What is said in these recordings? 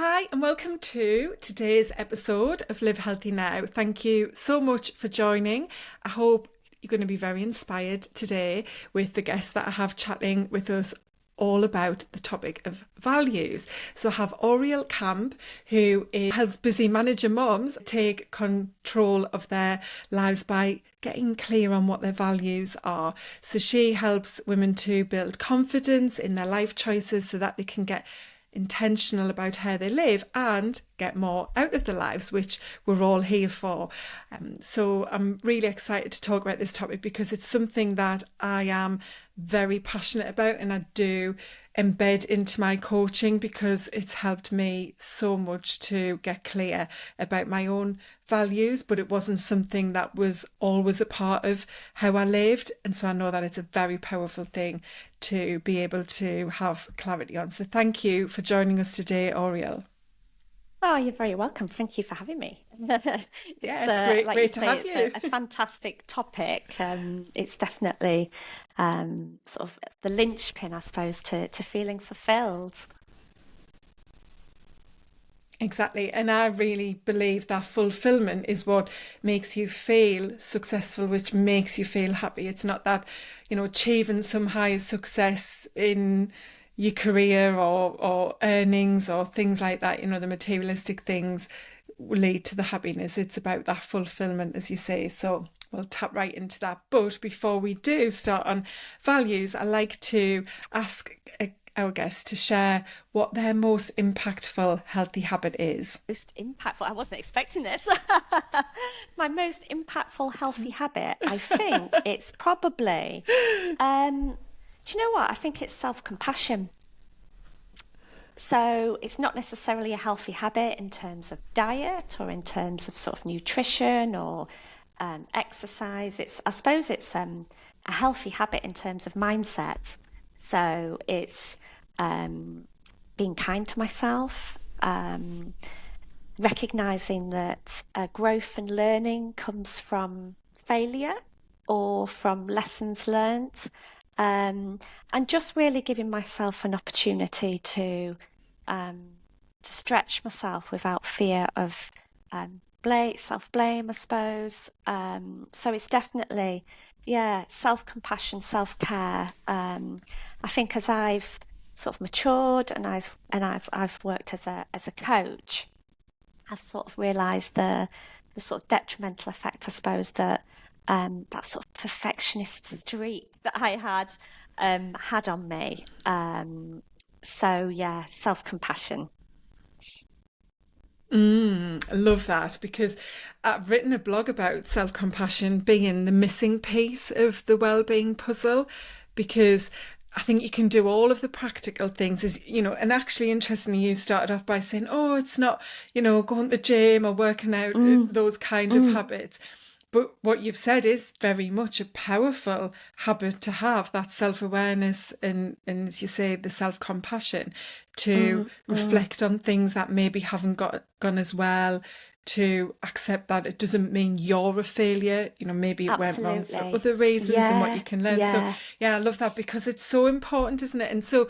Hi and welcome to today's episode of Live Healthy Now. Thank you so much for joining. I hope you're going to be very inspired today with the guests that I have chatting with us all about the topic of values. So I have Oriel Camp, who helps busy manager moms take control of their lives by getting clear on what their values are. So she helps women to build confidence in their life choices so that they can get intentional about how they live and get more out of their lives, which we're all here for. So I'm really excited to talk about this topic because it's something that I am very passionate about and I do embed into my coaching because it's helped me so much to get clear about my own values, but it wasn't something that was always a part of how I lived. And so I know that it's a very powerful thing to be able to have clarity on. So thank you for joining us today, Oriel. Oh, you're very welcome. Thank you for having me. It's Like great to say, have you. a fantastic topic. It's definitely sort of the linchpin, I suppose, to feeling fulfilled. Exactly. And I really believe that fulfillment is what makes you feel successful, which makes you feel happy. It's not that, achieving some high success in your career or earnings or things like that, the materialistic things will lead to the happiness. It's about that fulfillment, as you say. So we'll tap right into that. But before we do start on values, I like to ask our guests to share what their most impactful healthy habit is. Most impactful. I wasn't expecting this. My most impactful healthy habit, I think it's probably, do you know what? I think it's self-compassion. So it's not necessarily a healthy habit in terms of diet or in terms of sort of nutrition or exercise. I suppose it's a healthy habit in terms of mindset. So it's being kind to myself, recognizing that growth and learning comes from failure or from lessons learnt, and just really giving myself an opportunity to stretch myself without fear of self-blame, I suppose. So it's definitely, self-compassion, self-care. I think as I've sort of matured and as I've worked as a coach, I've sort of realised the sort of detrimental effect, I suppose, that that sort of perfectionist streak that I had on me. Self-compassion. I love that because I've written a blog about self-compassion being the missing piece of the well-being puzzle, because I think you can do all of the practical things, and actually interestingly, you started off by saying, oh, it's not, going to the gym or working out, those kind of habits. But what you've said is very much a powerful habit to have, that self-awareness and as you say, the self-compassion to reflect on things that maybe haven't gone as well, to accept that it doesn't mean you're a failure, maybe it went wrong for Absolutely. other reasons and what you can learn. So, Yeah. I love that because it's so important, isn't it? And so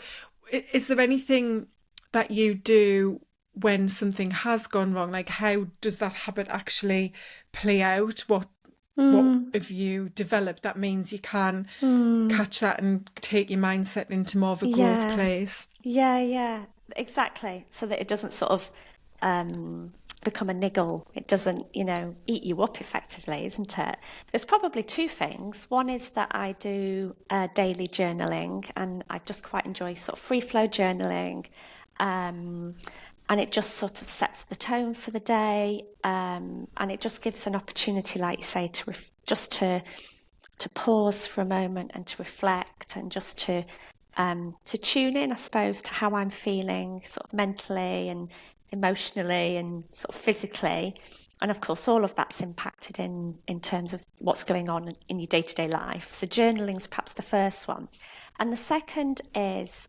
is there anything that you do when something has gone wrong? Like, how does that habit actually play out? What have you developed that means you can catch that and take your mindset into more of a growth Yeah. place? Yeah, exactly. So that it doesn't sort of become a niggle. It doesn't, eat you up effectively, isn't it? There's probably two things. One is that I do daily journaling, and I just quite enjoy sort of free flow journaling. And it just sort of sets the tone for the day, and it just gives an opportunity, like you say, to pause for a moment and to reflect and just to tune in, I suppose, to how I'm feeling, sort of mentally and emotionally and sort of physically. And of course, all of that's impacted in terms of what's going on in your day-to-day life. So journaling's perhaps the first one. And the second is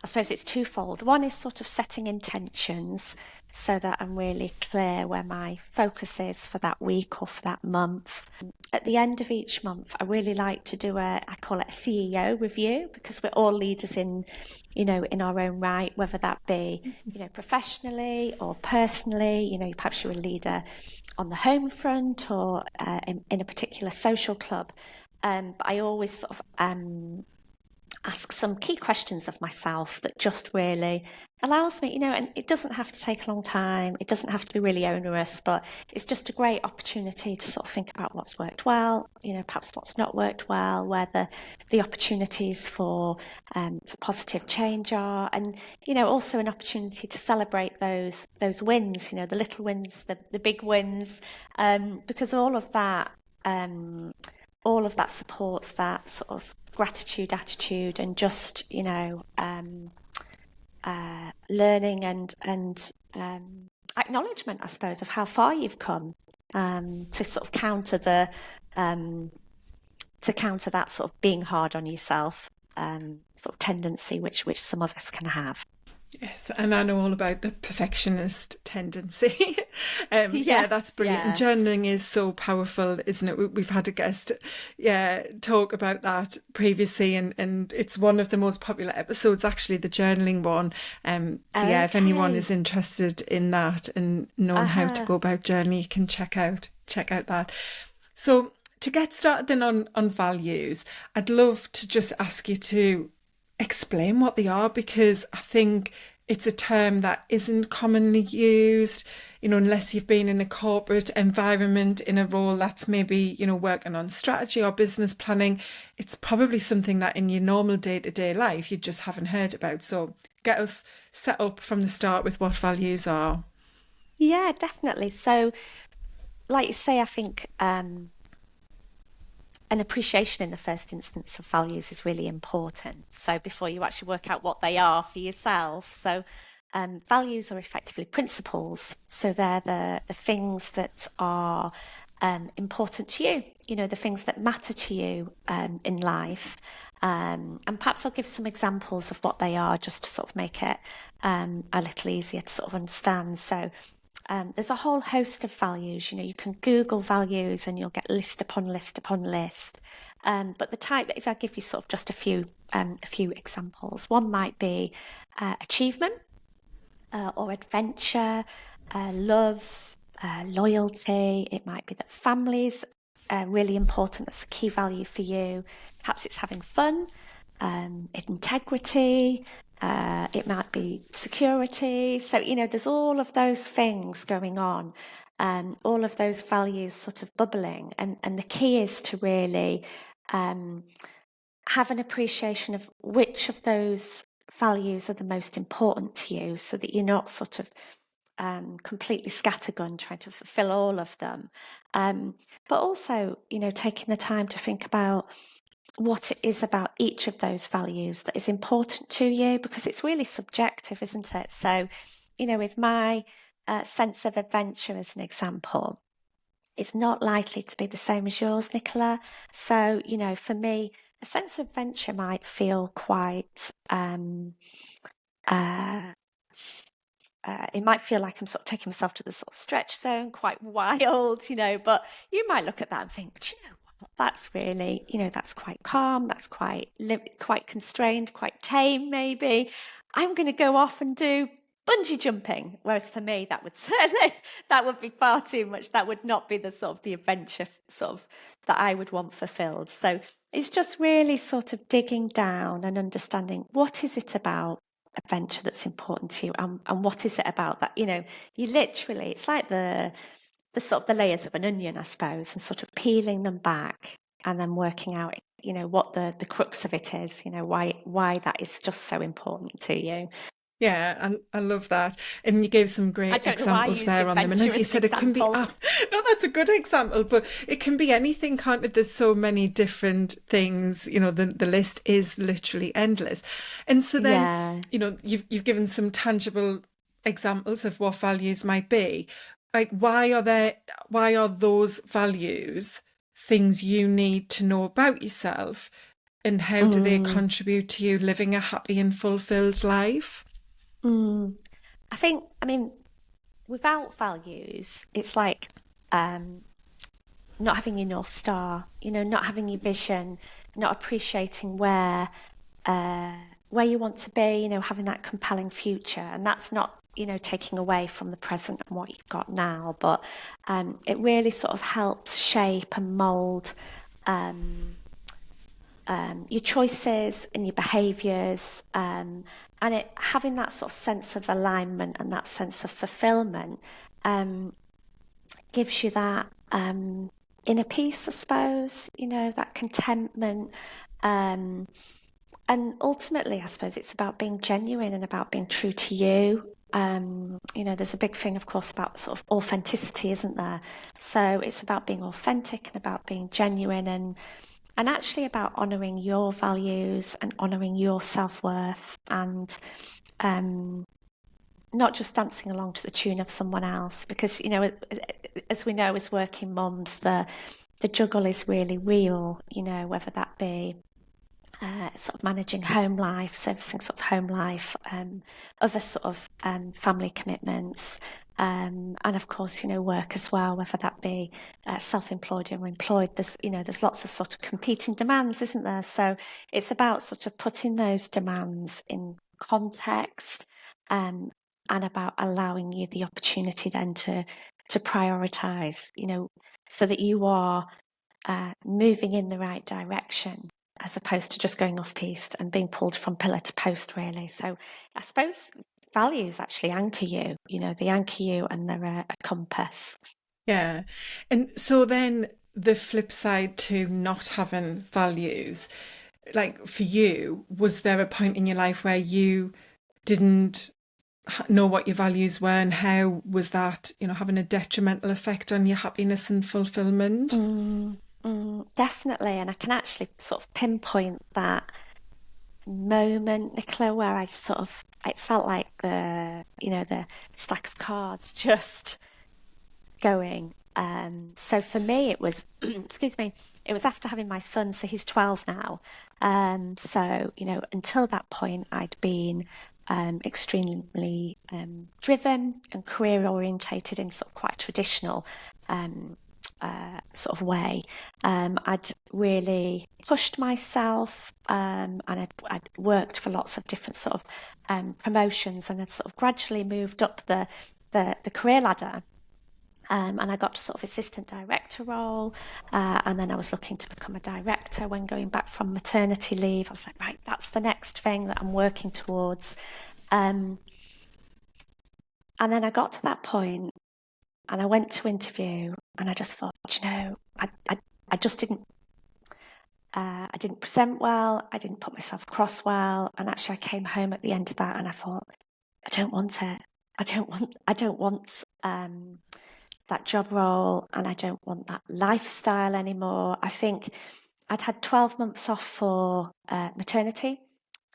I suppose it's twofold. One is sort of setting intentions so that I'm really clear where my focus is for that week or for that month. At the end of each month, I really like to do I call it a CEO review, because we're all leaders in our own right, whether that be, professionally or personally. Perhaps you're a leader on the home front or in a particular social club. But I always sort of ask some key questions of myself that just really allows me, and it doesn't have to take a long time. It doesn't have to be really onerous, but it's just a great opportunity to sort of think about what's worked well, perhaps what's not worked well, where the opportunities for positive change are, and, also an opportunity to celebrate those wins, the little wins, the big wins, because all of that supports that sort of gratitude attitude and just learning and acknowledgement, I suppose, of how far you've come, to sort of counter that sort of being hard on yourself sort of tendency which some of us can have. Yes, and I know all about the perfectionist tendency. Yeah, that's brilliant. Yeah. And journaling is so powerful, isn't it? We've had a guest, talk about that previously, and it's one of the most popular episodes, actually, the journaling one. So yeah, if anyone is interested in that and knowing how to go about journaling, you can check out that. So to get started then on values, I'd love to just ask you to explain what they are, because I think it's a term that isn't commonly used, unless you've been in a corporate environment in a role that's maybe, working on strategy or business planning. It's probably something that in your normal day-to-day life you just haven't heard about. So get us set up from the start with what values are. Yeah, definitely. So, like you say, I think an appreciation in the first instance of values is really important. So before you actually work out what they are for yourself. So values are effectively principles. So they're the things that are important to you, the things that matter to you in life. And perhaps I'll give some examples of what they are just to sort of make it a little easier to sort of understand. So there's a whole host of values. You can Google values and you'll get list upon list upon list. But the type, if I give you sort of just a few examples, one might be achievement or adventure, love, loyalty. It might be that family's really important. That's a key value for you. Perhaps it's having fun, integrity. It might be security. So, there's all of those things going on, all of those values sort of bubbling. And the key is to really have an appreciation of which of those values are the most important to you, so that you're not sort of completely scattergun trying to fulfill all of them. But also, taking the time to think about what it is about each of those values that is important to you, because it's really subjective, isn't it? So, with my sense of adventure as an example, it's not likely to be the same as yours, Nicola. So, for me, a sense of adventure might feel quite it might feel like I'm sort of taking myself to the sort of stretch zone, quite wild, but you might look at that and think, do you know what? That's really, that's quite calm, that's quite constrained, quite tame, maybe. I'm going to go off and do bungee jumping. Whereas for me, that would be far too much. That would not be the sort of the adventure sort of that I would want fulfilled. So it's just really sort of digging down and understanding, what is it about adventure that's important to you, and what is it about that, you literally, it's like the sort of the layers of an onion, I suppose, and sort of peeling them back and then working out, what the crux of it is, why that is just so important to you. Yeah, and I love that. And you gave some great examples there on them. And as you said, it can be, no, that's a good example, but it can be anything, can't it? There's so many different things, the list is literally endless. And so then, you've given some tangible examples of what values might be. Like, why are those values things you need to know about yourself And how do they Mm, contribute to you living a happy and fulfilled life? mm. I mean, without values, it's like um, not having your North Star, not having your vision, not appreciating uh, where you want to be, having that compelling future. And that's not, taking away from the present and what you've got now, but it really sort of helps shape and mold um, your choices and your behaviours, and it having that sort of sense of alignment and that sense of fulfillment um, gives you that inner peace, I suppose, that contentment. Um, and ultimately, I suppose it's about being genuine and about being true to you. There's a big thing, of course, about sort of authenticity, isn't there? So it's about being authentic and about being genuine and actually about honouring your values and honouring your self-worth and um, not just dancing along to the tune of someone else, because as we know as working mums, the juggle is really real, whether that be sort of managing home life, servicing sort of home life, other sort of family commitments, and of course, work as well, whether that be self-employed or employed. There's lots of sort of competing demands, isn't there? So it's about sort of putting those demands in context, and about allowing you the opportunity then to prioritize, so that you are moving in the right direction as opposed to just going off piste and being pulled from pillar to post, really. So I suppose values actually anchor you, they anchor you and they're a compass. Yeah. And so then the flip side to not having values, like for you, was there a point in your life where you didn't know what your values were, and how was that, having a detrimental effect on your happiness and fulfillment? Definitely. And I can actually sort of pinpoint that moment, Nicola, where it felt like the stack of cards just going. So for me, it was, excuse me, it was after having my son. So he's 12 now. So, until that point, I'd been extremely driven and career orientated in sort of quite a traditional um, sort of way. I'd really pushed myself, and I'd worked for lots of different sort of promotions, and I'd sort of gradually moved up the career ladder. And I got to sort of assistant director role, and then I was looking to become a director when going back from maternity leave. I was like, right, that's the next thing that I'm working towards. Um, and then I got to that point, and I went to interview, and I just thought, I just didn't. I didn't present well. I didn't put myself across well, and actually, I came home at the end of that, and I thought, I don't want it. I don't want that job role, and I don't want that lifestyle anymore. I think I'd had 12 months off for maternity.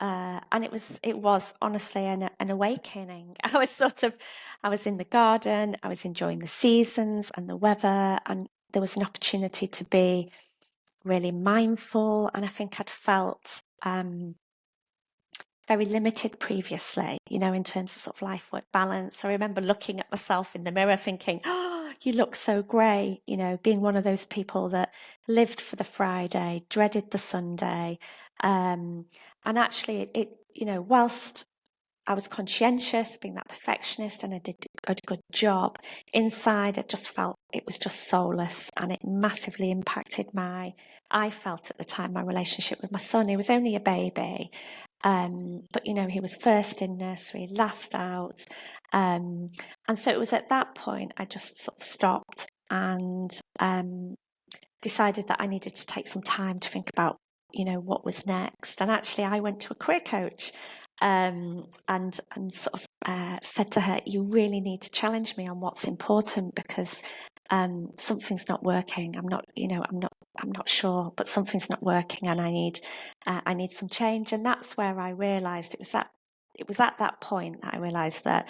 And it was honestly an awakening. I was in the garden, I was enjoying the seasons and the weather, and there was an opportunity to be really mindful. And I think I'd felt very limited previously, in terms of sort of life work balance. I remember looking at myself in the mirror thinking, oh, you look so great, being one of those people that lived for the Friday, dreaded the Sunday. And actually, whilst I was conscientious, being that perfectionist, and I did a good job, inside I just felt it was just soulless, and it massively impacted I felt at the time, my relationship with my son. He was only a baby, but he was first in nursery, last out. And so it was at that point I just sort of stopped and decided that I needed to take some time to think about, what was next. And actually I went to a career coach, and sort of said to her, you really need to challenge me on what's important, because something's not working. I'm not sure, but something's not working, and I need some change. And that's where I realised it was at that point that I realised that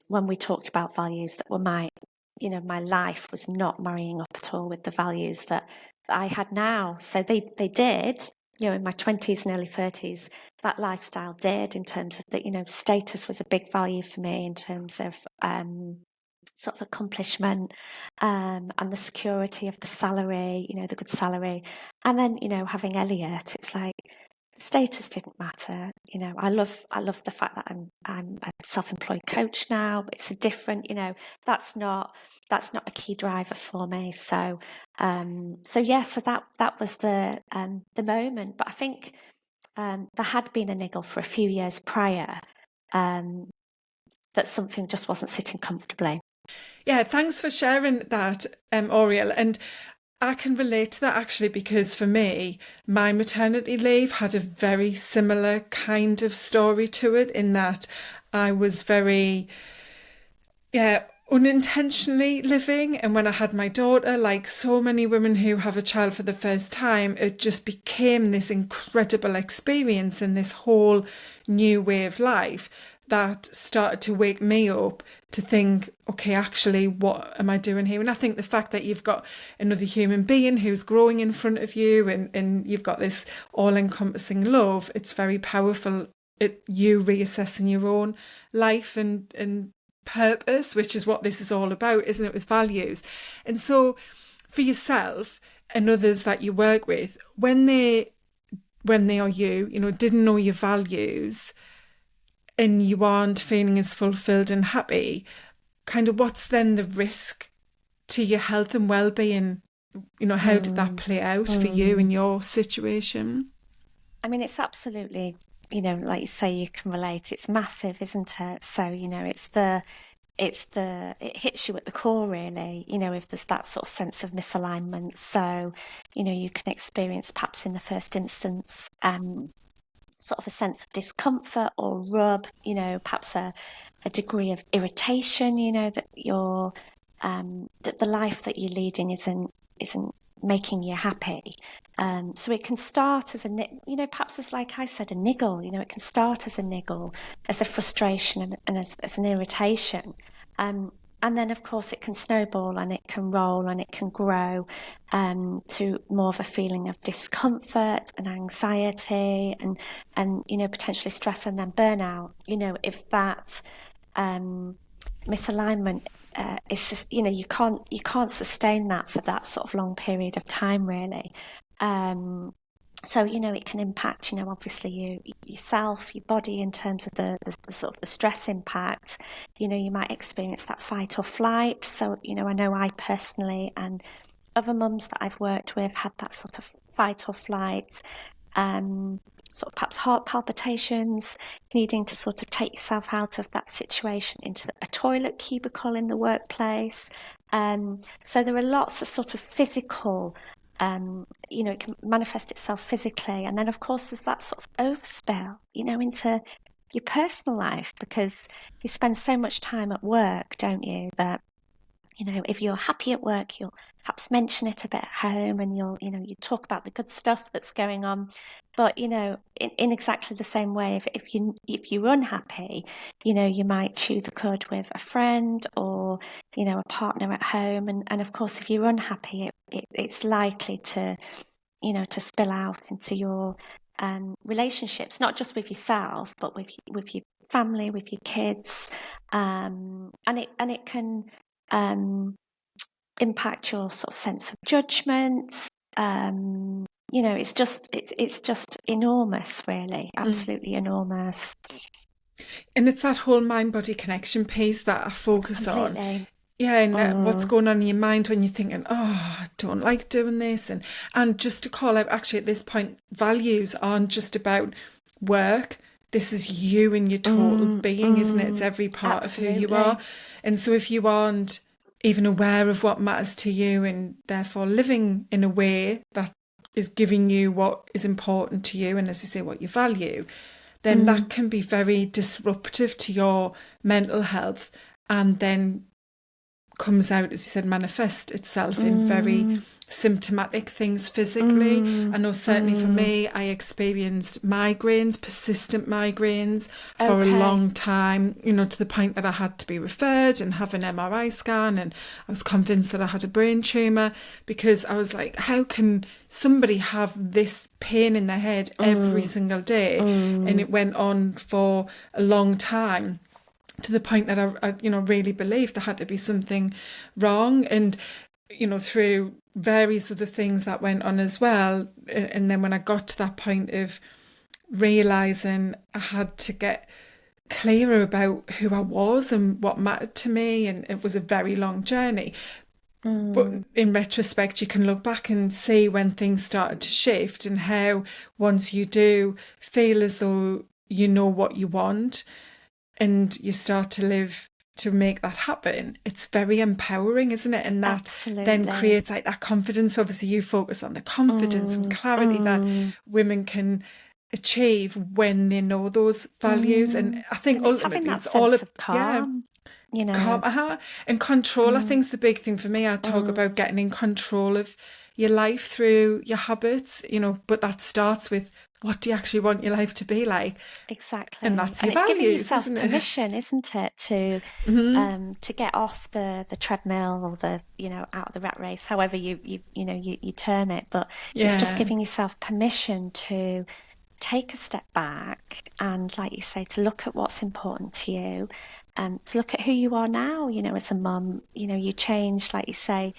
when we talked about values, that were my life was not marrying up at all with the values that I had now. So they did, in my 20s and early 30s, that lifestyle did, in terms of that, status was a big value for me, in terms of sort of accomplishment, and the security of the salary, the good salary. And then, having Elliot, it's like status didn't matter. I love the fact that I'm a self-employed coach now, but it's a different, that's not a key driver for me. So so that was the moment. But I think there had been a niggle for a few years prior, that something just wasn't sitting comfortably. Yeah, thanks for sharing that, Oriel. And I can relate to that actually, because for me, my maternity leave had a very similar kind of story to it, in that I was very, unintentionally living. And when I had my daughter, like so many women who have a child for the first time, it just became this incredible experience and this whole new way of life that started to wake me up to think, okay, actually, what am I doing here? And I think the fact that you've got another human being who's growing in front of you, and you've got this all-encompassing love, it's very powerful at you reassessing your own life and purpose, which is what this is all about, isn't it, with values. And so for yourself and others that you work with, when they are didn't know your values, and you aren't feeling as fulfilled and happy, kind of what's then the risk to your health and well-being? How did that play out for you in your situation? I mean, it's absolutely, like you say, you can relate. It's massive, isn't it? So, it hits you at the core, really, if there's that sort of sense of misalignment. So, you can experience, perhaps in the first instance, sort of a sense of discomfort or rub, perhaps a degree of irritation, that you're that the life that you're leading isn't making you happy. So it can start as perhaps as, like I said, a niggle. It can start as a niggle, as a frustration, and as an irritation. And then, of course, it can snowball, and it can roll, and it can grow to more of a feeling of discomfort and anxiety, and potentially stress, and then burnout. If that misalignment is just, you can't sustain that for that sort of long period of time, really. So, it can impact, obviously yourself, your body, in terms of the sort of the stress impact. You might experience that fight or flight. So, I know I personally, and other mums that I've worked with, had that sort of fight or flight, sort of perhaps heart palpitations, needing to sort of take yourself out of that situation into a toilet cubicle in the workplace. So there are lots of sort of physical, it can manifest itself physically. And then, of course, there's that sort of overspill, into your personal life, because you spend so much time at work, don't you, that, if you're happy at work, you'll perhaps mention it a bit at home, and you talk about the good stuff that's going on. But, in exactly the same way, if you're unhappy, you might chew the cud with a friend or, a partner at home. And of course, if you're unhappy, it's likely to spill out into your relationships, not just with yourself, but with your family, with your kids. And it can impact your sort of sense of judgment. It's just enormous, really, absolutely enormous. And it's that whole mind-body connection piece that I focus Completely. on. Yeah, and what's going on in your mind when you're thinking, I don't like doing this. And just to call out, actually, at this point, values aren't just about work. This is you and your total being, isn't it? It's every part Absolutely. of who you are. And so if you aren't even aware of what matters to you, and therefore living in a way that is giving you what is important to you, and as you say, what you value, then that can be very disruptive to your mental health, and then comes out, as you said, manifest itself in very symptomatic things physically. I know certainly for me, I experienced migraines, persistent migraines for a long time, you know, to the point that I had to be referred and have an MRI scan, and I was convinced that I had a brain tumour, because I was like, how can somebody have this pain in their head every single day? And it went on for a long time, to the point that I you know, really believed there had to be something wrong. And you know, through various other things that went on as well. And then when I got to that point of realising I had to get clearer about who I was and what mattered to me, and it was a very long journey. But in retrospect, you can look back and see when things started to shift, and how once you do feel as though you know what you want and you start to live to make that happen, it's very empowering, isn't it? And that then creates like that confidence. Obviously, you focus on the confidence and clarity that women can achieve when they know those values. And I think ultimately it's all of calm, you know, calm, and control. I think is the big thing for me. I talk about getting in control of your life through your habits, you know, but that starts with, what do you actually want your life to be like? Exactly. And that's your values, giving yourself permission, isn't it, to get off the treadmill, or the, you know, out of the rat race, however you term it. But it's just giving yourself permission to take a step back and, like you say, to look at what's important to you, to look at who you are now, you know, as a mum. You know, you change, like you say,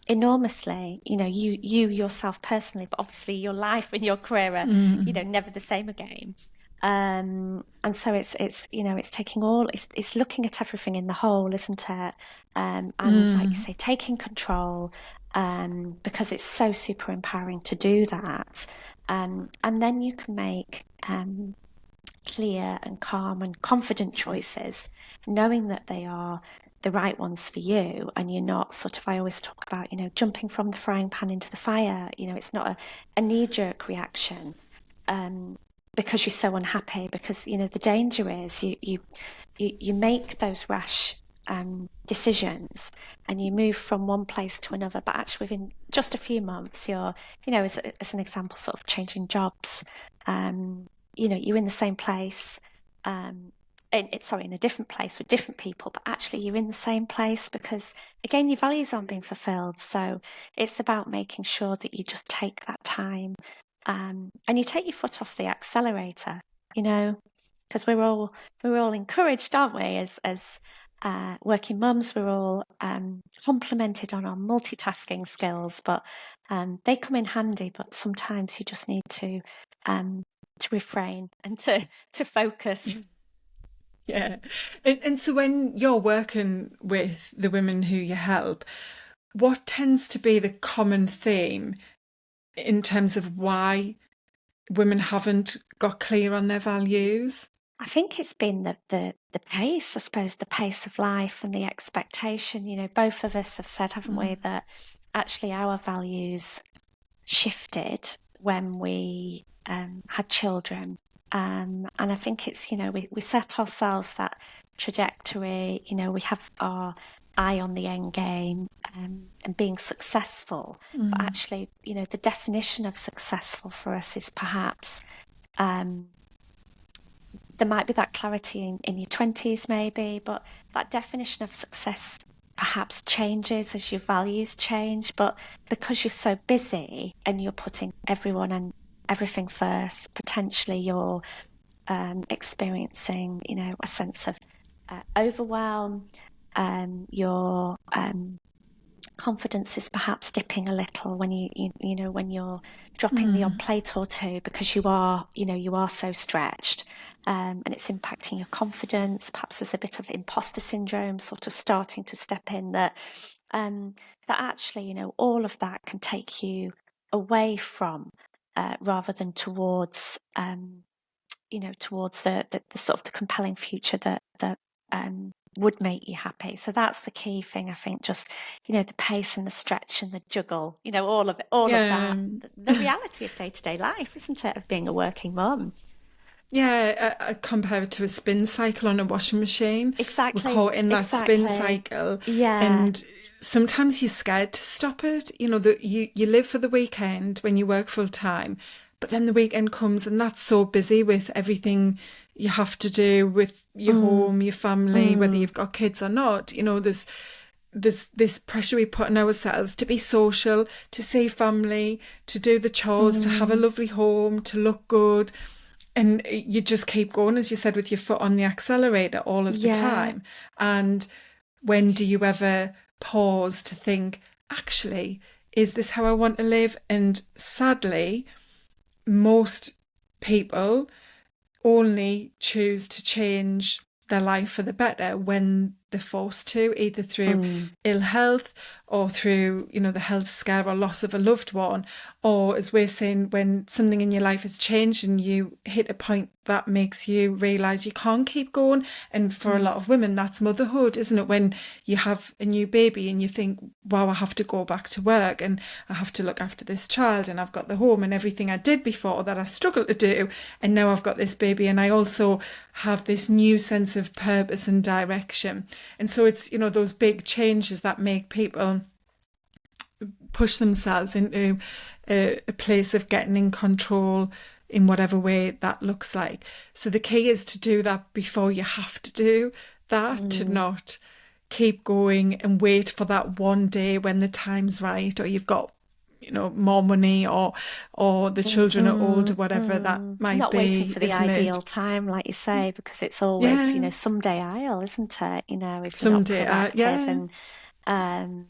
enormously, you know, you yourself personally, but obviously your life and your career are, you know, never the same again. And so it's you know, it's taking it's looking at everything in the whole, isn't it? And like you say, taking control, because it's so super empowering to do that. And then you can make clear and calm and confident choices, knowing that they are the right ones for you, and you're not sort of, I always talk about, you know, jumping from the frying pan into the fire. You know, it's not a knee-jerk reaction, because you're so unhappy, because, you know, the danger is you make those rash decisions, and you move from one place to another, but actually within just a few months you're, you know, as an example, sort of changing jobs. You know, you're in the same place, in a different place with different people, but actually you're in the same place because, again, your values aren't being fulfilled. So it's about making sure that you just take that time, and you take your foot off the accelerator, you know, because we're all encouraged, aren't we, as working mums. We're all complimented on our multitasking skills, but they come in handy. But sometimes you just need to refrain and to focus. Yeah. And so when you're working with the women who you help, what tends to be the common theme in terms of why women haven't got clear on their values? I think it's been the pace, I suppose, the pace of life and the expectation. You know, both of us have said, haven't we, that actually our values shifted when we had children. And I think it's, you know, we set ourselves that trajectory, you know, we have our eye on the end game, and being successful. But actually, you know, the definition of successful for us is perhaps, there might be that clarity in your 20s maybe, but that definition of success perhaps changes as your values change. But because you're so busy and you're putting everyone and everything first, potentially you're experiencing, you know, a sense of overwhelm. Your confidence is perhaps dipping a little when you know, when you're dropping the odd plate or two, because you are so stretched, and it's impacting your confidence. Perhaps there's a bit of imposter syndrome sort of starting to step in, that actually, you know, all of that can take you away from, rather than towards, you know, towards the sort of the compelling future that would make you happy. So that's the key thing, I think, just, you know, the pace and the stretch and the juggle, you know, all of it, of that, the reality of day-to-day life, isn't it, of being a working mum. Yeah, I compare it to a spin cycle on a washing machine. We're Exactly, caught in that spin exactly. cycle, Yeah. and sometimes you're scared to stop it. You know that you live for the weekend when you work full time, but then the weekend comes and that's so busy with everything you have to do with your Mm, home, your family, whether mm, you've got kids or not. You know, there's this pressure we put on ourselves to be social, to see family, to do the chores, to have a mm. lovely home, to look good. And you just keep going, as you said, with your foot on the accelerator all of the Yeah. time. And when do you ever pause to think, actually, is this how I want to live? And sadly, most people only choose to change their life for the better when they're forced to, either through Mm, ill health or through, the health scare or loss of a loved one, or as we're saying, when something in your life has changed and you hit a point that makes you realise you can't keep going. And for a lot mm. of women, that's motherhood, isn't it? When you have a new baby and you think, wow, I have to go back to work and I have to look after this child and I've got the home and everything I did before that I struggled to do. And now I've got this baby and I also have this new sense of purpose and direction. And so it's, those big changes that make people push themselves into a place of getting in control in whatever way that looks like. So the key is to do that before you have to do that, to Mm, not keep going and wait for that one day when the time's right or you've got more money or the children are older, whatever that might Not waiting be, for the isn't ideal it? time, like you say, because it's always, Yeah, someday I'll, isn't it? If you're not someday. proactive Yeah. um,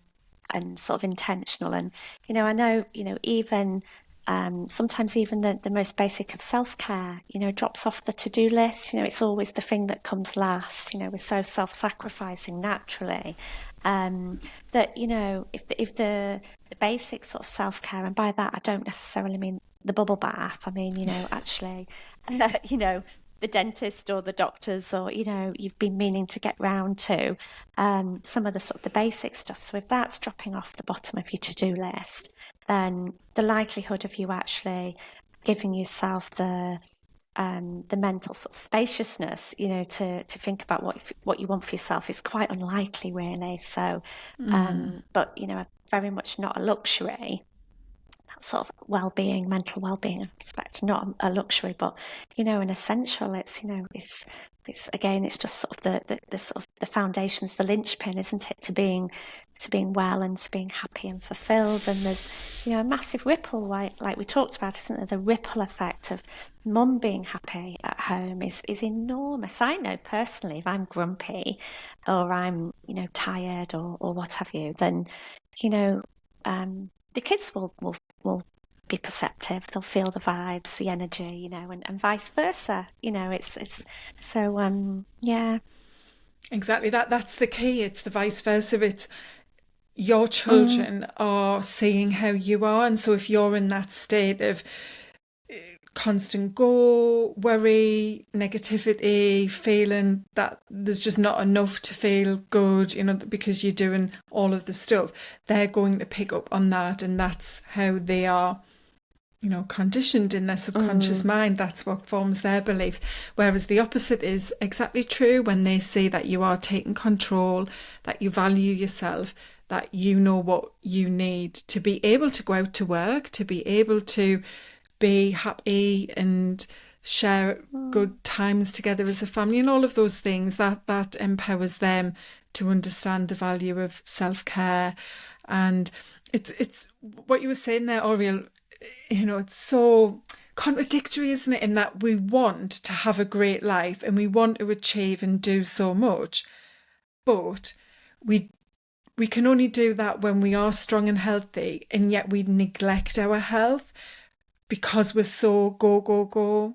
and sort of intentional. And, I know, even sometimes even the most basic of self-care, drops off the to-do list. It's always the thing that comes last. We're so self-sacrificing naturally. That if the basic sort of self-care, and by that I don't necessarily mean the bubble bath. I mean, actually, the dentist or the doctors, or you've been meaning to get round to some of the sort of the basic stuff. So if that's dropping off the bottom of your to-do list, then the likelihood of you actually giving yourself the mental sort of spaciousness, to think about what you want for yourself is quite unlikely, really. So, but very much not a luxury. That sort of well-being, mental well-being aspect, not a luxury, but an essential. It's it's again, it's just sort of the sort of the foundations, the linchpin, isn't it, to being well and to being happy and fulfilled. And there's a massive ripple, like we talked about, isn't there? The ripple effect of mum being happy at home is enormous. I know personally, if I'm grumpy or I'm tired or what have you, then you know the kids will be perceptive. They'll feel the vibes, the energy, and vice versa. It's so yeah. Exactly. That's the key. It's the vice versa. It's your Mm, children are seeing how you are. And so if you're in that state of constant go, worry, negativity, feeling that there's just not enough to feel good, because you're doing all of the stuff, they're going to pick up on that. And that's how they are, conditioned in their subconscious mm, mind. That's what forms their beliefs. Whereas the opposite is exactly true when they see that you are taking control, that you value yourself, that you know what you need to be able to go out to work, to be able to be happy and share mm, good times together as a family and all of those things that empowers them to understand the value of self-care. And it's what you were saying there, Oriel, it's so contradictory, isn't it, in that we want to have a great life and we want to achieve and do so much, but we we can only do that when we are strong and healthy, and yet we neglect our health because we're so go, go, go.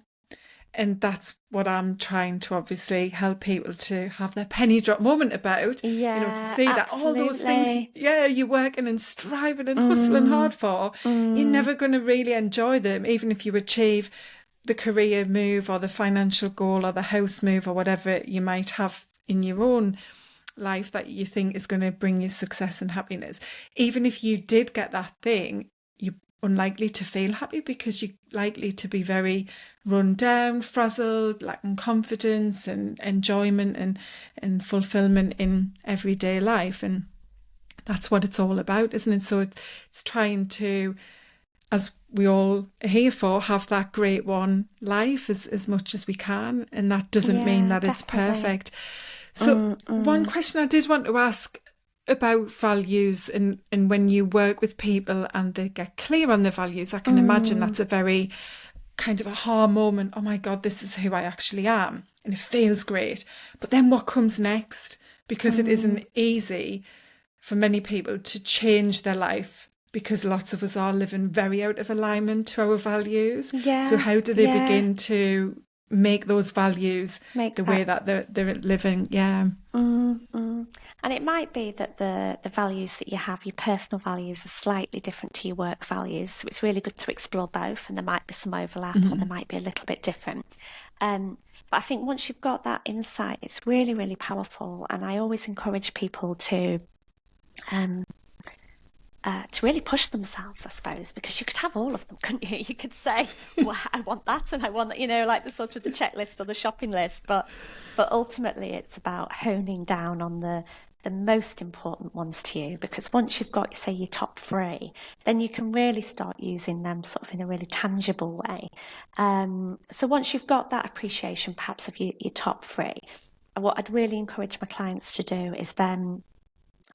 And that's what I'm trying to obviously help people to have their penny drop moment about, to yeah, see that all those things, absolutely. yeah, you're working and striving and hustling Mm, hard for, you're mm, never going to really enjoy them, even if you achieve the career move or the financial goal or the house move or whatever you might have in your own life that you think is going to bring you success and happiness. Even if you did get that thing, you unlikely to feel happy because you're likely to be very run down, frazzled, lacking confidence and enjoyment and fulfillment in everyday life. And that's what it's all about, isn't it? So it's trying to, as we all are here for, have that great one life as much as we can. And that doesn't mean that it's perfect. So one question I did want to ask about values, and when you work with people and they get clear on their values, I can imagine that's a very kind of aha moment. Oh my God, this is who I actually am. And it feels great. But then what comes next? Because it isn't easy for many people to change their life, because lots of us are living very out of alignment to our values. So how do they begin to make those values the way that they're living? And it might be that the values that you have, your personal values, are slightly different to your work values. So it's really good to explore both, and there might be some overlap or there might be a little bit different. But I think once you've got that insight, it's really, really powerful. And I always encourage people to really push themselves, I suppose, because you could have all of them, couldn't you? You could say, well, I want that and I want that, like the sort of the checklist or the shopping list. But ultimately, it's about honing down on the most important ones to you, because once you've got, say, your top 3, then you can really start using them sort of in a really tangible way. So once you've got that appreciation, perhaps of your top 3, what I'd really encourage my clients to do is then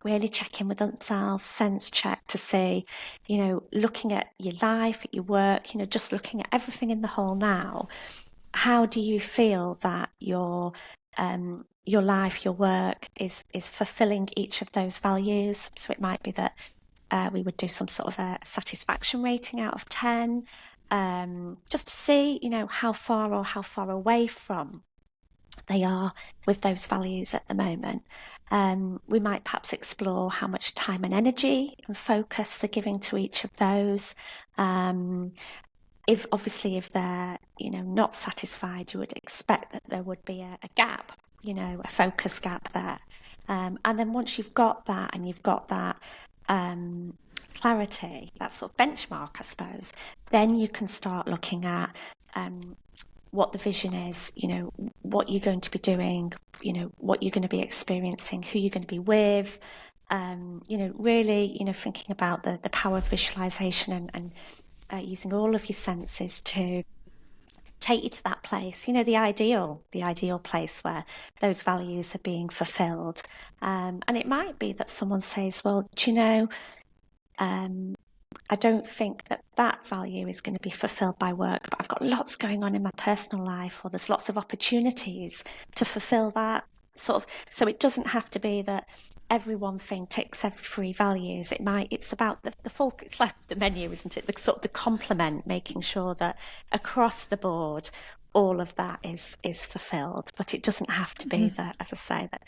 really check in with themselves, sense check to see, looking at your life, at your work, just looking at everything in the whole now. How do you feel that your life, your work is fulfilling each of those values? So it might be that we would do some sort of a satisfaction rating out of 10, just to see, how far away from they are with those values at the moment. We might perhaps explore how much time and energy and focus they're giving to each of those. If they're, not satisfied, you would expect that there would be a gap, a focus gap there. And then once you've got that and you've got that clarity, that sort of benchmark, I suppose, then you can start looking at what the vision is, what you're going to be doing, what you're going to be experiencing, who you're going to be with, really, thinking about the power of visualization and using all of your senses to take you to that place, the ideal place where those values are being fulfilled. And it might be that someone says, well, do you know, I don't think that value is going to be fulfilled by work, but I've got lots going on in my personal life, or there's lots of opportunities to fulfill that sort of. So it doesn't have to be that every one thing ticks every 3 values. It's about the full, it's like the menu, isn't it? The sort of the complement, making sure that across the board, all of that is fulfilled. But it doesn't have to be that, as I say, that,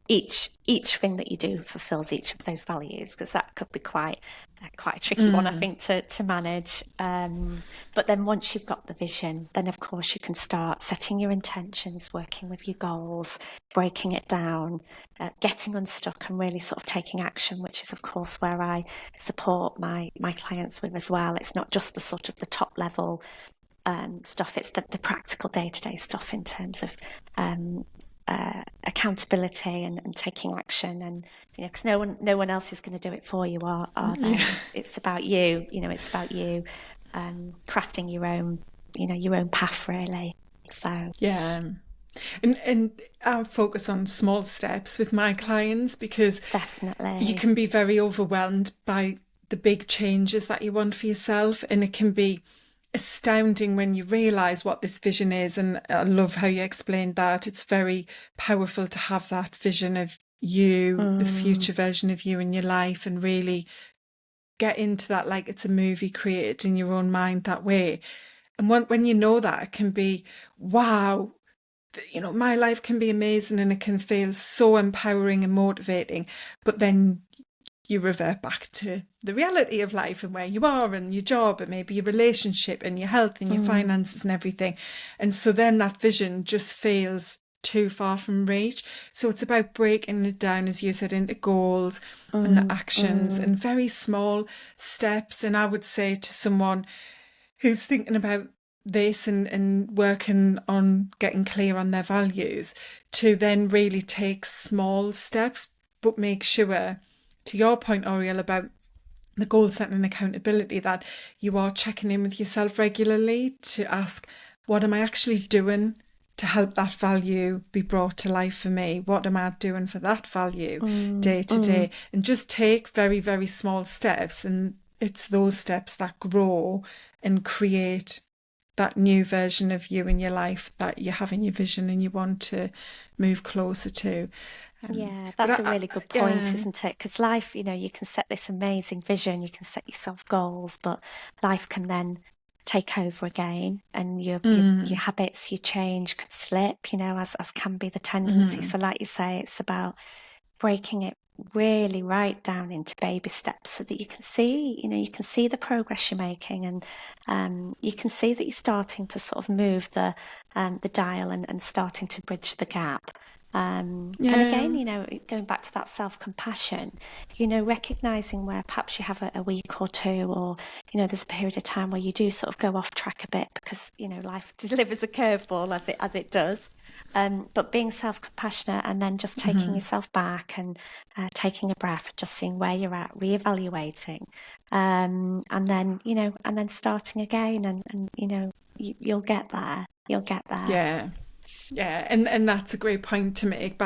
each thing that you do fulfills each of those values, because that could be quite a tricky one, I think, to manage. But then once you've got the vision, then of course you can start setting your intentions, working with your goals, breaking it down, getting unstuck and really sort of taking action, which is of course where I support my clients with as well. It's not just the sort of the top level stuff, it's the practical day-to-day stuff in terms of accountability and taking action, and because no one else is going to do it for you, are they? It's about you, it's about you crafting your own path, really. So and I focus on small steps with my clients, because definitely you can be very overwhelmed by the big changes that you want for yourself, and it can be astounding when you realise what this vision is. And I love how you explained that. It's very powerful to have that vision of you, the future version of you in your life, and really get into that like it's a movie created in your own mind that way. And when you know that, it can be, wow, my life can be amazing and it can feel so empowering and motivating. But then you revert back to the reality of life and where you are and your job and maybe your relationship and your health and your finances and everything. And so then that vision just feels too far from reach. So it's about breaking it down, as you said, into goals and the actions and very small steps. And I would say to someone who's thinking about this and working on getting clear on their values, to then really take small steps, but make sure, to your point, Oriel, about the goal setting and accountability, that you are checking in with yourself regularly to ask, what am I actually doing to help that value be brought to life for me? What am I doing for that value day to day? And just take very, very small steps. And it's those steps that grow and create that new version of you in your life that you have in your vision and you want to move closer to. Yeah, that's a really good point, isn't it? Because life, you can set this amazing vision, you can set yourself goals, but life can then take over again, and your habits, your change can slip, as can be the tendency. So like you say, it's about breaking it really right down into baby steps so that you can see the progress you're making, and you can see that you're starting to sort of move the dial and starting to bridge the gap. And again, going back to that self-compassion, recognizing where perhaps you have a week or two, or, there's a period of time where you do sort of go off track a bit because, life delivers a curveball as it does. But being self-compassionate and then just taking yourself back and taking a breath, just seeing where you're at, reevaluating, and then starting again, and you'll get there. You'll get there. Yeah. Yeah, and that's a great point to make,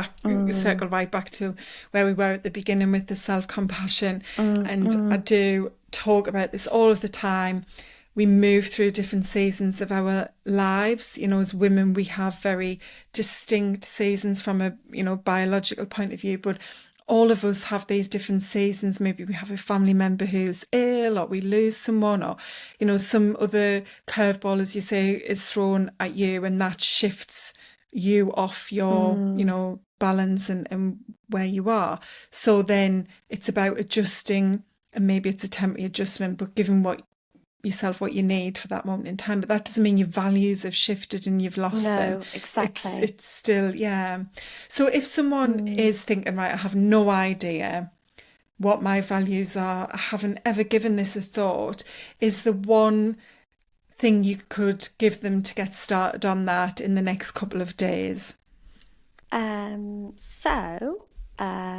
circle right back to where we were at the beginning with the self-compassion. And I do talk about this all of the time. We move through different seasons of our lives. As women, we have very distinct seasons from a, biological point of view, but all of us have these different seasons. Maybe we have a family member who's ill, or we lose someone, or, some other curveball, as you say, is thrown at you, and that shifts you off your, balance and where you are. So then it's about adjusting, and maybe it's a temporary adjustment, but giving yourself what you need for that moment in time. But that doesn't mean your values have shifted and you've lost them. No, exactly. It's still, yeah. So if someone is thinking, right, I have no idea what my values are, I haven't ever given this a thought, is the one thing you could give them to get started on that in the next couple of days?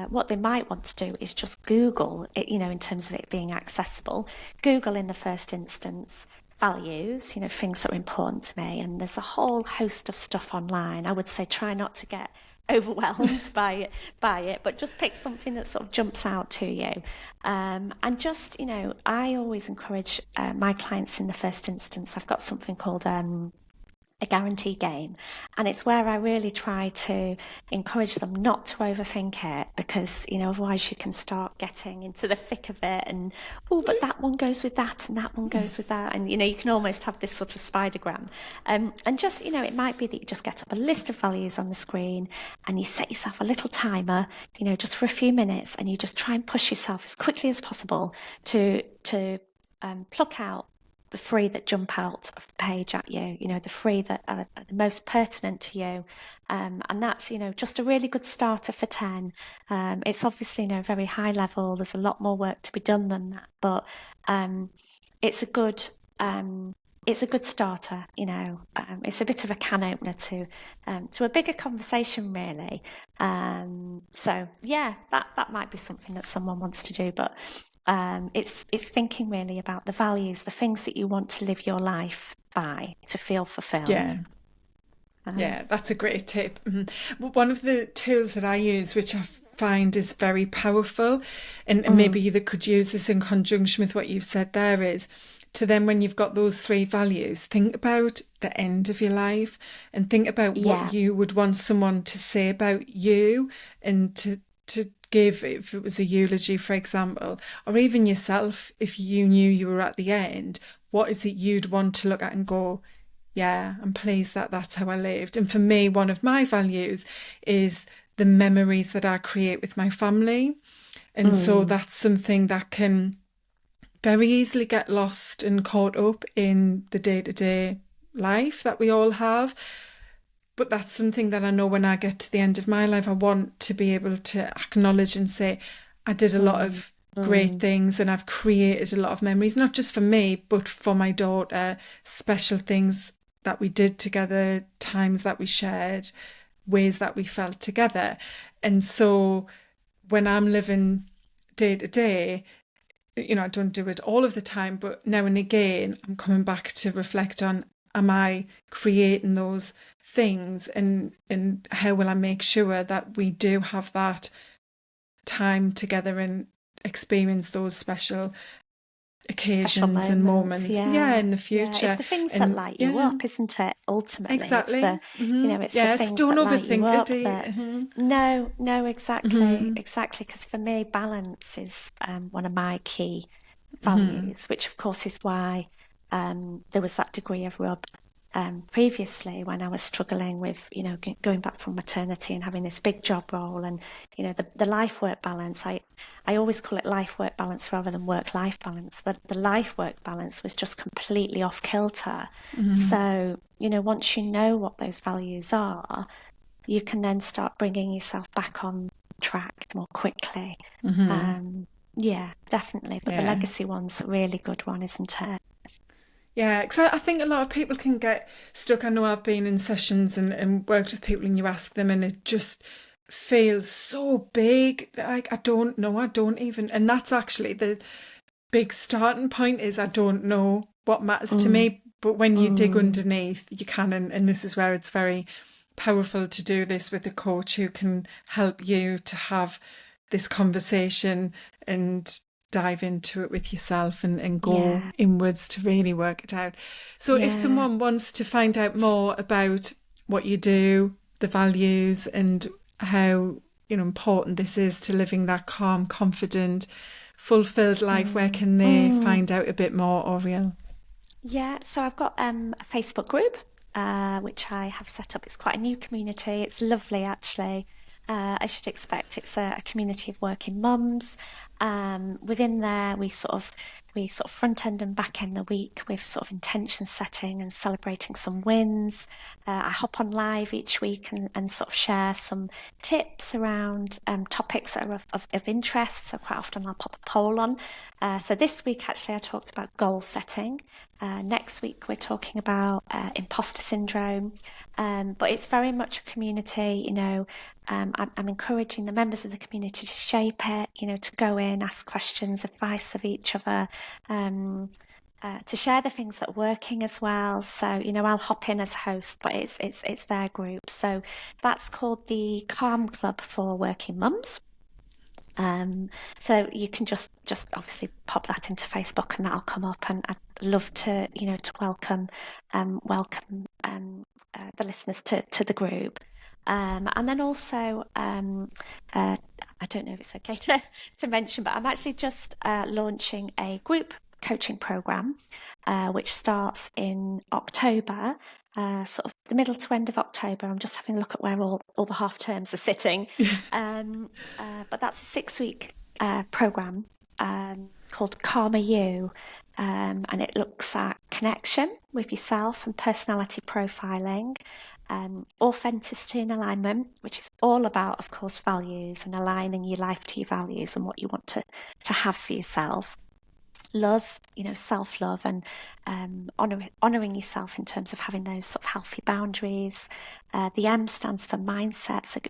What they might want to do is just Google it, in terms of it being accessible. Google in the first instance values, things that are important to me. And there's a whole host of stuff online. I would say try not to get overwhelmed by it, but just pick something that sort of jumps out to you. And just, I always encourage my clients in the first instance. I've got something called a guarantee game, and it's where I really try to encourage them not to overthink it, because otherwise you can start getting into the thick of it, and but that one goes with that and that one goes with that, and you can almost have this sort of spidergram, and just it might be that you just get up a list of values on the screen and you set yourself a little timer, just for a few minutes, and you just try and push yourself as quickly as possible to pluck out the three that jump out of the page at you, the three that are the most pertinent to you. And that's, just a really good starter for 10. It's obviously, very high level. There's a lot more work to be done than that, but it's a good starter, it's a bit of a can opener to a bigger conversation, really. So yeah, that might be something that someone wants to do, but it's thinking really about the values, the things that you want to live your life by to feel fulfilled. Yeah, that's a great tip. One of the tools that I use, which I find is very powerful, and maybe you could use this in conjunction with what you've said there, is to then, when you've got those 3 values, think about the end of your life and think about what you would want someone to say about you, and to give, if it was a eulogy, for example, or even yourself, if you knew you were at the end, what is it you'd want to look at and go, yeah, I'm pleased that that's how I lived. And for me, one of my values is the memories that I create with my family. And so that's something that can very easily get lost and caught up in the day-to-day life that we all have. But that's something that I know when I get to the end of my life, I want to be able to acknowledge and say, I did a lot of great things and I've created a lot of memories, not just for me, but for my daughter, special things that we did together, times that we shared, ways that we felt together. And so when I'm living day to day, I don't do it all of the time, but now and again, I'm coming back to reflect on, am I creating those things, and how will I make sure that we do have that time together and experience those special occasions and moments in the future. It's the things that light you up, isn't it? Ultimately, exactly. It's the it's the things don't that light you up. That, Exactly. Because for me, balance is one of my key values, which of course is why there was that degree of rub previously when I was struggling with, going back from maternity and having this big job role, and, the life-work balance. I always call it life-work balance rather than work-life balance. The life-work balance was just completely off kilter. So, once you know what those values are, you can then start bringing yourself back on track more quickly. Definitely. But the legacy one's a really good one, isn't it? Yeah, because I think a lot of people can get stuck. I know I've been in sessions and worked with people, and you ask them and it just feels so big. Like, I don't know, I don't even. And that's actually the big starting point, is I don't know what matters to me. But when you dig underneath, you can. And this is where it's very powerful to do this with a coach who can help you to have this conversation and dive into it with yourself and go inwards to really work it out. So if someone wants to find out more about what you do, the values, and how important this is to living that calm, confident, fulfilled life, where can they find out a bit more, Oriel? Yeah, so I've got a Facebook group which I have set up. It's quite a new community. It's lovely, actually. As you'd expect, it's a community of working mums. Within there, we sort of front end and back end the week with sort of intention setting and celebrating some wins. I hop on live each week and sort of share some tips around topics that are of interest. So quite often I'll pop a poll on. So this week, actually, I talked about goal setting. Next week, we're talking about imposter syndrome. But it's very much a community, I'm encouraging the members of the community to shape it, to go in, ask questions, advice of each other, to share the things that are working as well. So, I'll hop in as host, but it's their group. So that's called the Calm Club for Working Mums. So you can just obviously pop that into Facebook and that'll come up, and I'd love to, to welcome the listeners to the group. And then also, I don't know if it's okay to mention, but I'm actually just launching a group coaching program, which starts in October, sort of the middle to end of October. I'm just having a look at where all the half terms are sitting. But that's a 6-week program called Calmer You. And it looks at connection with yourself and personality profiling, authenticity and alignment, which is all about, of course, values and aligning your life to your values and what you want to have for yourself. Love, self-love, and honouring yourself in terms of having those sort of healthy boundaries. The M stands for mindset, so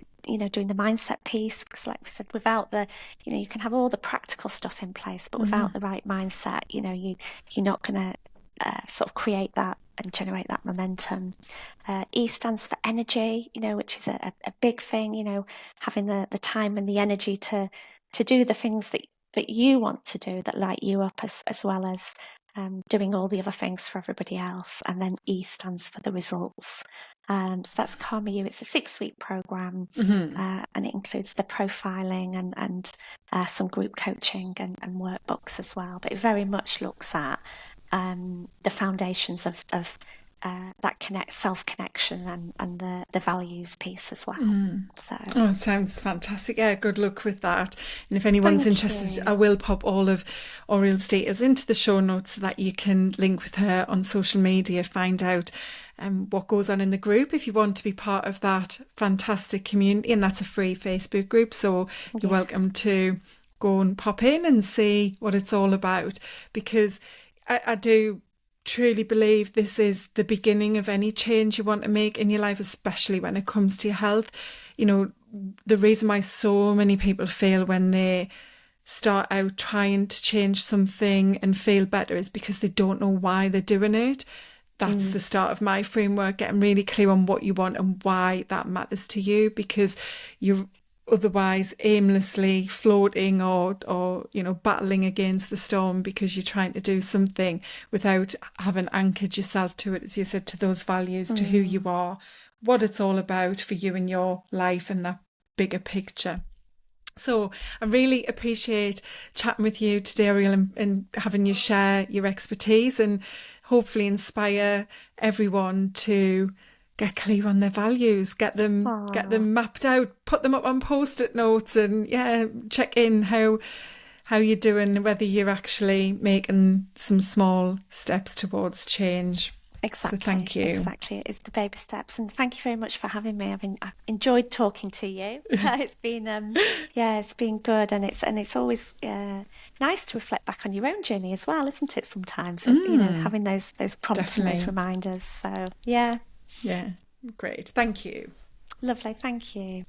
doing the mindset piece, because like we said, without the, you can have all the practical stuff in place, but without the right mindset, you're not going to sort of create that and generate that momentum. E stands for energy, which is a big thing, having the time and the energy to do the things that you want to do that light you up, as well as doing all the other things for everybody else. And then E stands for the results. So that's Calmer You. It's a 6-week program, and it includes the profiling and some group coaching and workbooks as well. But it very much looks at the foundations of that self-connection and the values piece as well. So it sounds fantastic. Yeah, good luck with that. And if anyone's interested, I will pop all of Oriel's details into the show notes so that you can link with her on social media, find out what goes on in the group if you want to be part of that fantastic community. And that's a free Facebook group, so you're welcome to go and pop in and see what it's all about, because I do truly believe this is the beginning of any change you want to make in your life, especially when it comes to your health. You know, the reason why so many people fail when they start out trying to change something and feel better is because they don't know why they're doing it. That's the start of my framework, getting really clear on what you want and why that matters to you, because you're otherwise aimlessly floating or you know, battling against the storm because you're trying to do something without having anchored yourself to it, as you said, to those values, to who you are, what it's all about for you in your life, and that bigger picture. So I really appreciate chatting with you today, Oriel, and having you share your expertise and hopefully inspire everyone to get clear on their values, get them mapped out, put them up on post-it notes, and check in how you're doing, whether you're actually making some small steps towards change. Exactly. So thank you. Exactly. It's the baby steps. And thank you very much for having me. I've enjoyed talking to you. It's been it's been good, and it's always nice to reflect back on your own journey as well, isn't it? Sometimes, you know, having those prompts and those reminders. So yeah. Yeah. Great. Thank you. Lovely. Thank you.